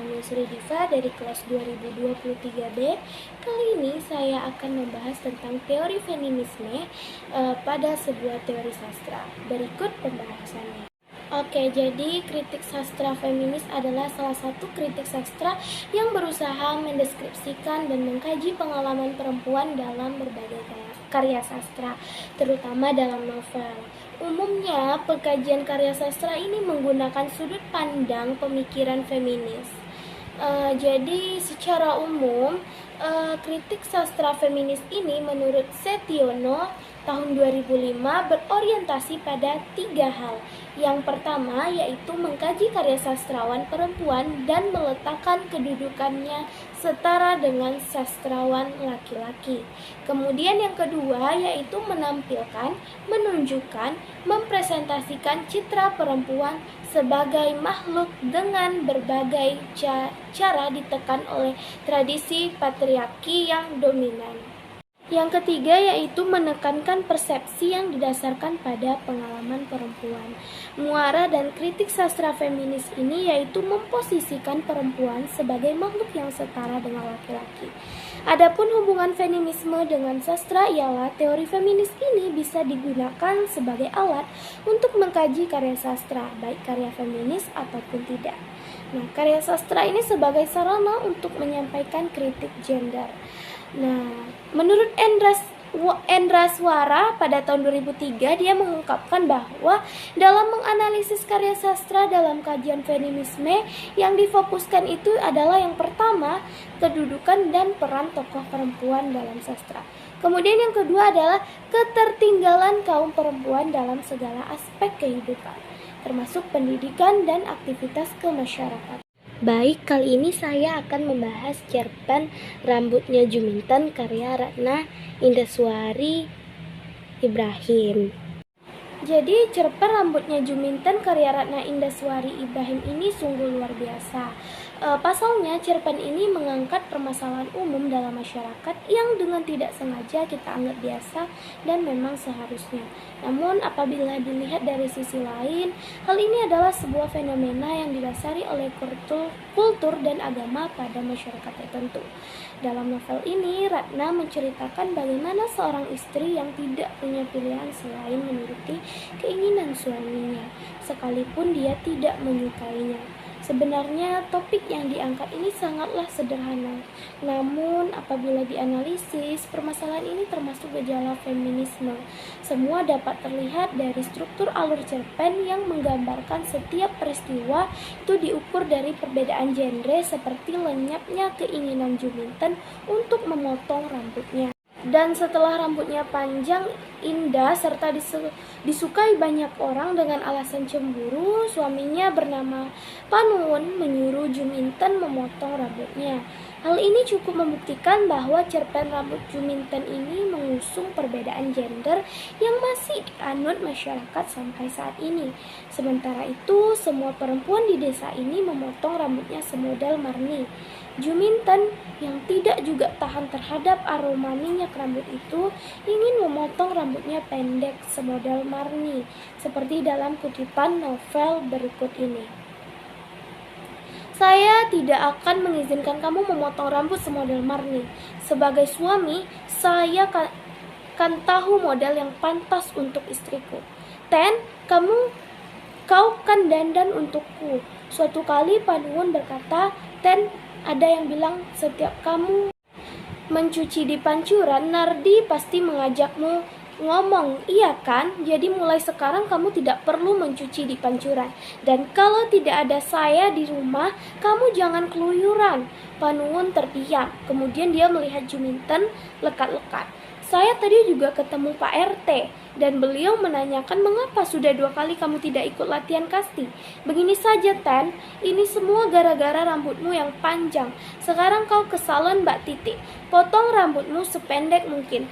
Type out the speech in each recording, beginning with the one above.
Anusri Diva dari kelas 2023B. Kali ini saya akan membahas tentang teori feminisme pada sebuah teori sastra. Berikut pembahasannya. Oke, jadi kritik sastra feminis adalah salah satu kritik sastra yang berusaha mendeskripsikan dan mengkaji pengalaman perempuan dalam berbagai karya sastra, terutama dalam novel. Umumnya, pengkajian karya sastra ini menggunakan sudut pandang pemikiran feminis. Jadi secara umum, kritik sastra feminis ini menurut Setiono tahun 2005 berorientasi pada 3 hal. Yang pertama yaitu mengkaji karya sastrawan perempuan dan meletakkan kedudukannya setara dengan sastrawan laki-laki. Kemudian yang kedua yaitu menampilkan, menunjukkan, mempresentasikan citra perempuan sebagai makhluk dengan berbagai cara ditekan oleh tradisi patriarki yang dominan. Yang ketiga yaitu menekankan persepsi yang didasarkan pada pengalaman perempuan. Muara dan kritik sastra feminis ini yaitu memposisikan perempuan sebagai makhluk yang setara dengan laki-laki. Adapun hubungan feminisme dengan sastra ialah teori feminis ini bisa digunakan sebagai alat untuk mengkaji karya sastra, baik karya feminis ataupun tidak. Nah, karya sastra ini sebagai sarana untuk menyampaikan kritik gender. Nah, menurut Endra Swara pada tahun 2003 dia mengungkapkan bahwa dalam menganalisis karya sastra dalam kajian feminisme yang difokuskan itu adalah yang pertama, kedudukan dan peran tokoh perempuan dalam sastra. Kemudian yang kedua adalah ketertinggalan kaum perempuan dalam segala aspek kehidupan, termasuk pendidikan dan aktivitas kemasyarakatan. Baik, kali ini saya akan membahas cerpen Rambutnya Juminten karya Ratna Indaswari Ibrahim. Jadi cerpen Rambutnya Juminten karya Ratna Indaswari Ibrahim ini sungguh luar biasa. Pasalnya cerpen ini mengangkat permasalahan umum dalam masyarakat yang dengan tidak sengaja kita anggap biasa dan memang seharusnya. Namun apabila dilihat dari sisi lain, hal ini adalah sebuah fenomena yang didasari oleh kultur dan agama pada masyarakat tertentu. Dalam novel ini, Ratna menceritakan bagaimana seorang istri yang tidak punya pilihan selain menuruti keinginan suaminya, sekalipun dia tidak menyukainya. Sebenarnya topik yang diangkat ini sangatlah sederhana. Namun apabila dianalisis, permasalahan ini termasuk gejala feminisme. Semua dapat terlihat dari struktur alur cerpen yang menggambarkan setiap peristiwa itu diukur dari perbedaan genre seperti lenyapnya keinginan Juminten untuk memotong rambutnya. Dan setelah rambutnya panjang, indah, serta disukai banyak orang dengan alasan cemburu, suaminya bernama Panuwun menyuruh Juminten memotong rambutnya. Hal ini cukup membuktikan bahwa cerpen Rambut Juminten ini mengusung perbedaan gender yang masih dianut masyarakat sampai saat ini. Sementara itu, semua perempuan di desa ini memotong rambutnya semodel Marni. Juminten yang tidak juga tahan terhadap aroma minyak rambut itu ingin memotong rambutnya pendek semodel Marni, seperti dalam kutipan novel berikut ini. Saya tidak akan mengizinkan kamu memotong rambut semodel Marni. Sebagai suami, saya kan tahu model yang pantas untuk istriku. Ten, kau kan dandan untukku. Suatu kali Panuwun berkata, Ten, ada yang bilang setiap kamu mencuci di pancuran, Nardi pasti mengajakmu ngomong, iya kan? Jadi mulai sekarang kamu tidak perlu mencuci di pancuran. Dan kalau tidak ada saya di rumah, kamu jangan keluyuran. Panuwun terdiam. Kemudian dia melihat Juminten lekat-lekat. Saya tadi juga ketemu Pak RT dan beliau menanyakan mengapa sudah 2 kali kamu tidak ikut latihan kasti. Begini saja Ten, ini semua gara-gara rambutmu yang panjang. Sekarang kau ke salon Mbak Titik, potong rambutmu sependek mungkin.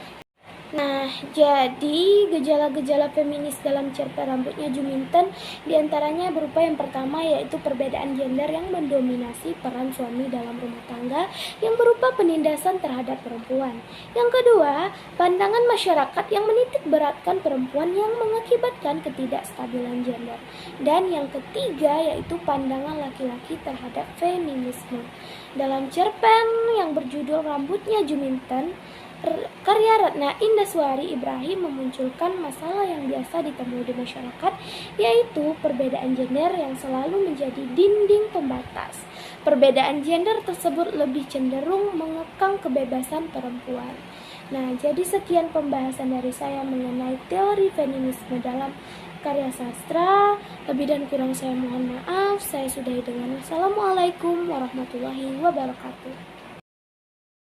Nah, jadi gejala-gejala feminis dalam cerpen Rambutnya Juminten diantaranya berupa yang pertama yaitu perbedaan gender yang mendominasi peran suami dalam rumah tangga yang berupa penindasan terhadap perempuan. Yang kedua, pandangan masyarakat yang menitik beratkan perempuan yang mengakibatkan ketidakstabilan gender. Dan yang ketiga yaitu pandangan laki-laki terhadap feminisme. Dalam cerpen yang berjudul Rambutnya Juminten, karya Ratna Indaswari Ibrahim memunculkan masalah yang biasa ditemui di masyarakat, yaitu perbedaan gender yang selalu menjadi dinding pembatas. Perbedaan gender tersebut lebih cenderung mengekang kebebasan perempuan. Nah, jadi sekian pembahasan dari saya mengenai teori feminisme dalam karya sastra. Lebih dan kurang saya mohon maaf. Saya sudahi dengan wassalamualaikum warahmatullahi wabarakatuh.